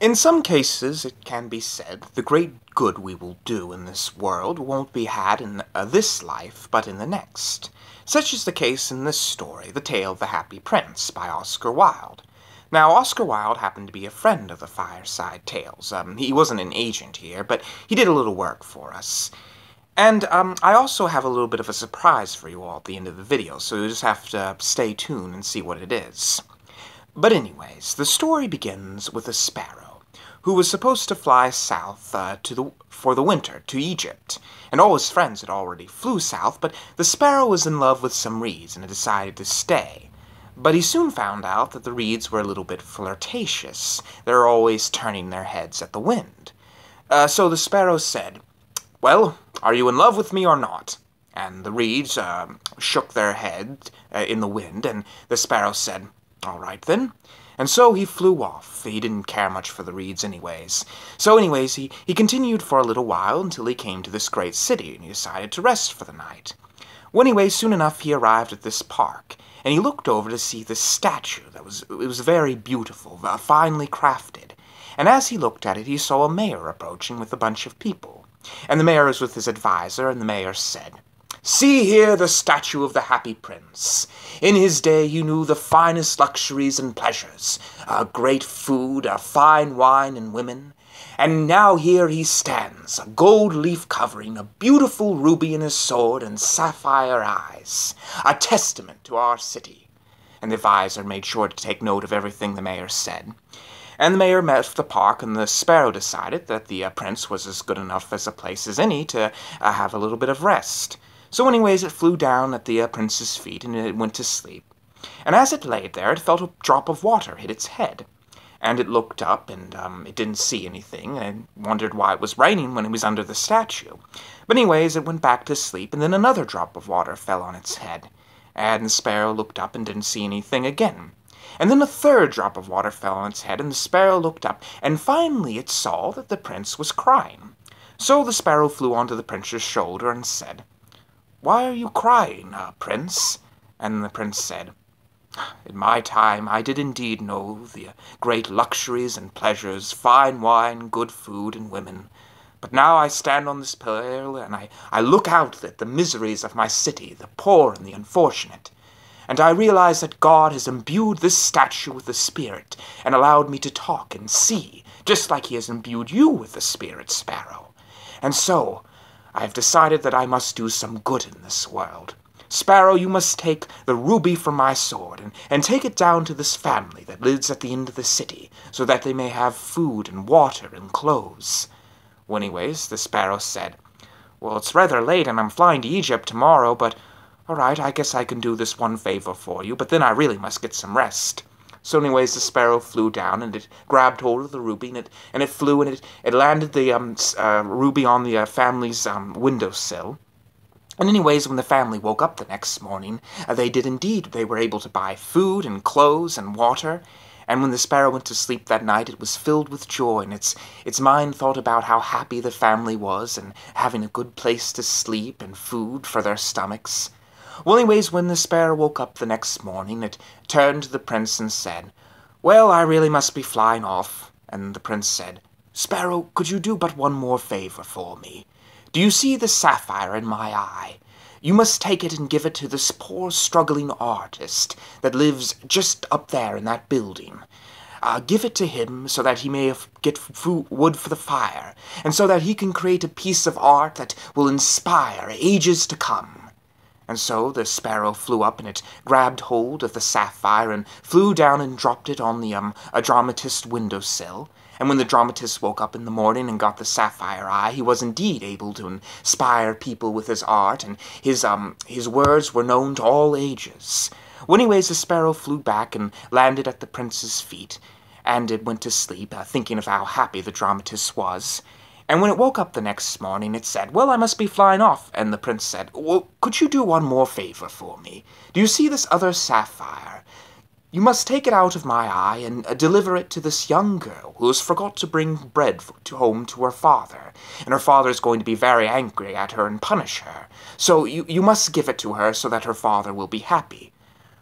In some cases, it can be said, the great good we will do in this world won't be had in this life, but in the next. Such is the case in this story, The Tale of the Happy Prince, by Oscar Wilde. Now, Oscar Wilde happened to be a friend of the Fireside Tales. He wasn't an agent here, but he did a little work for us. And I also have a little bit of a surprise for you all at the end of the video, so you just have to stay tuned and see what it is. But anyways, the story begins with a sparrow, who was supposed to fly south for the winter to Egypt, and all his friends had already flew south, but the sparrow was in love with some reeds and had decided to stay. But he soon found out that the reeds were a little bit flirtatious. They were always turning their heads at the wind. So the sparrow said, "Well, are you in love with me or not?" And the reeds shook their head in the wind, and the sparrow said, "All right then." And so he flew off. He didn't care much for the reeds anyways. So anyways, he continued for a little while until he came to this great city, and he decided to rest for the night. Well, anyway, soon enough he arrived at this park, and he looked over to see this statue it was very beautiful, finely crafted. And as he looked at it, he saw a mayor approaching with a bunch of people. And the mayor was with his advisor, and the mayor said, "See here the statue of the Happy Prince. In his day he knew the finest luxuries and pleasures, great food, fine wine and women. And now here he stands, a gold leaf covering, a beautiful ruby in his sword, and sapphire eyes, a testament to our city." And the advisor made sure to take note of everything the mayor said. And the mayor left the park, and the sparrow decided that the prince was as good enough as a place as any to have a little bit of rest. So anyways, it flew down at the prince's feet, and it went to sleep. And as it lay there, it felt a drop of water hit its head. And it looked up, and it didn't see anything, and it wondered why it was raining when it was under the statue. But anyways, it went back to sleep, and then another drop of water fell on its head. And the sparrow looked up and didn't see anything again. And then a third drop of water fell on its head, and the sparrow looked up, and finally it saw that the prince was crying. So the sparrow flew onto the prince's shoulder and said, "Why are you crying, prince?" And the prince said, "In my time I did indeed know the great luxuries and pleasures, fine wine, good food, and women. But now I stand on this pillar, and I look out at the miseries of my city, the poor and the unfortunate. And I realize that God has imbued this statue with the spirit and allowed me to talk and see, just like he has imbued you with the spirit, sparrow. And so I have decided that I must do some good in this world. Sparrow, you must take the ruby from my sword and take it down to this family that lives at the end of the city, so that they may have food and water and clothes." Well, anyways, the sparrow said, "Well, it's rather late and I'm flying to Egypt tomorrow, but all right, I guess I can do this one favor for you, but then I really must get some rest." So anyways, the sparrow flew down, and it grabbed hold of the ruby, and it flew, and it landed the ruby on the family's windowsill. And anyways, when the family woke up the next morning, they were able to buy food and clothes and water. And when the sparrow went to sleep that night, it was filled with joy, and its mind thought about how happy the family was, and having a good place to sleep and food for their stomachs. Well, anyways, when the sparrow woke up the next morning, it turned to the prince and said, "Well, I really must be flying off." And the prince said, "Sparrow, could you do but one more favor for me? Do you see the sapphire in my eye? You must take it and give it to this poor struggling artist that lives just up there in that building. Give it to him so that he may get wood for the fire, and so that he can create a piece of art that will inspire ages to come." And so the sparrow flew up, and it grabbed hold of the sapphire and flew down and dropped it on the a dramatist's windowsill. And when the dramatist woke up in the morning and got the sapphire eye, he was indeed able to inspire people with his art, and his words were known to all ages. Well, anyways, the sparrow flew back and landed at the prince's feet, and it went to sleep, thinking of how happy the dramatist was. And when it woke up the next morning, it said, "Well, I must be flying off." And the prince said, "Well, could you do one more favor for me? Do you see this other sapphire? You must take it out of my eye and deliver it to this young girl who has forgot to bring bread home to her father. And her father is going to be very angry at her and punish her. So you must give it to her so that her father will be happy."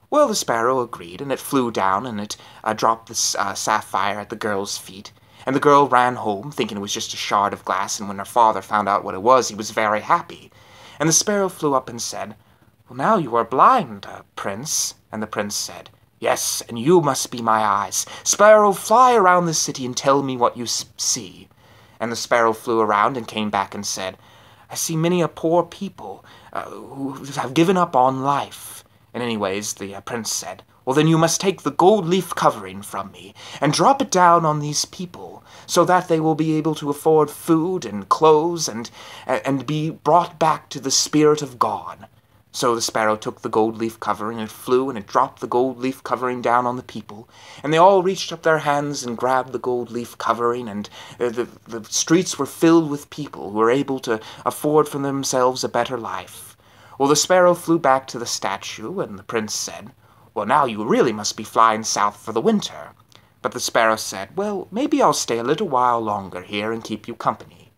Well, the sparrow agreed, and it flew down, and it dropped the sapphire at the girl's feet. And the girl ran home, thinking it was just a shard of glass, and when her father found out what it was, he was very happy. And the sparrow flew up and said, "Well, now you are blind, Prince." And the prince said, "Yes, and you must be my eyes. Sparrow, fly around the city and tell me what you see." And the sparrow flew around and came back and said, "I see many a poor people who have given up on life." And anyways, the prince said, "Well, then you must take the gold leaf covering from me and drop it down on these people so that they will be able to afford food and clothes and be brought back to the Spirit of God." So the sparrow took the gold leaf covering, and it flew, and it dropped the gold leaf covering down on the people, and they all reached up their hands and grabbed the gold leaf covering, and the streets were filled with people who were able to afford for themselves a better life. Well, the sparrow flew back to the statue, and the prince said, "Well, now you really must be flying south for the winter." But the sparrow said, "Well, maybe I'll stay a little while longer here and keep you company."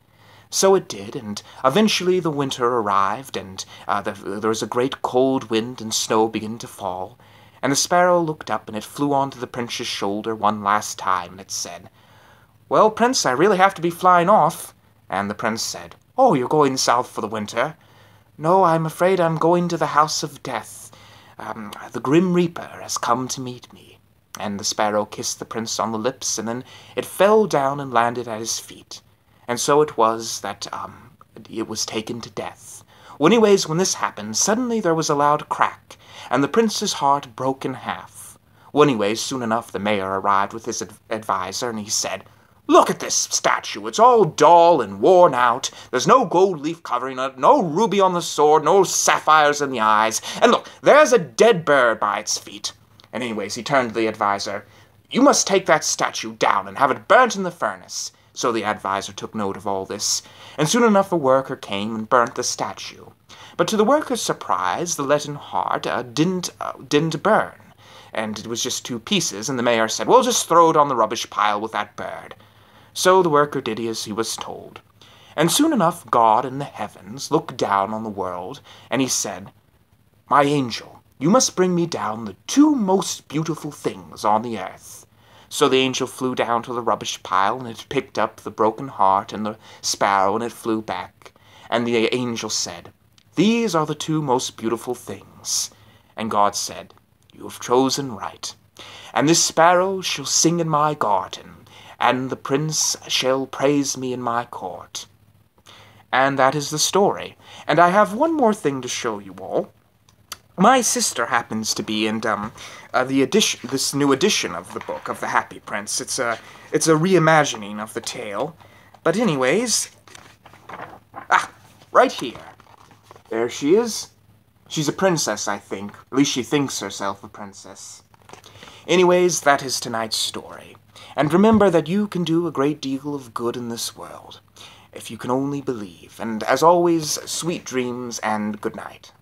So it did, and eventually the winter arrived, and there was a great cold wind and snow began to fall, and the sparrow looked up, and it flew onto the prince's shoulder one last time, and it said, "Well, Prince, I really have to be flying off." And the prince said, "Oh, you're going south for the winter?" "No, I'm afraid I'm going to the house of death. The Grim Reaper has come to meet me." And the sparrow kissed the prince on the lips, and then it fell down and landed at his feet. And so it was that it was taken to death. Well, anyways, when this happened, suddenly there was a loud crack, and the prince's heart broke in half. Well, anyways, soon enough the mayor arrived with his advisor, and he said, "Look at this statue. It's all dull and worn out. There's no gold leaf covering it, no ruby on the sword, no sapphires in the eyes. And look, there's a dead bird by its feet." And anyways, he turned to the advisor. "You must take that statue down and have it burnt in the furnace." So the advisor took note of all this, and soon enough a worker came and burnt the statue. But to the worker's surprise, the leaden heart didn't burn, and it was just 2 pieces, and the mayor said, "Well, just throw it on the rubbish pile with that bird." So the worker did as he was told. And soon enough God in the heavens looked down on the world, and he said, "My angel, you must bring me down the 2 most beautiful things on the earth." So the angel flew down to the rubbish pile, and it picked up the broken heart and the sparrow, and it flew back. And the angel said, "These are the 2 most beautiful things." And God said, "You have chosen right. And this sparrow shall sing in my garden, and the prince shall praise me in my court." And that is the story. And I have one more thing to show you all. My sister happens to be in this new edition of the book of The Happy Prince. It's a reimagining of the tale. But anyways, right here. There she is. She's a princess, I think. At least she thinks herself a princess. Anyways, that is tonight's story. And remember that you can do a great deal of good in this world, if you can only believe. And as always, sweet dreams and good night.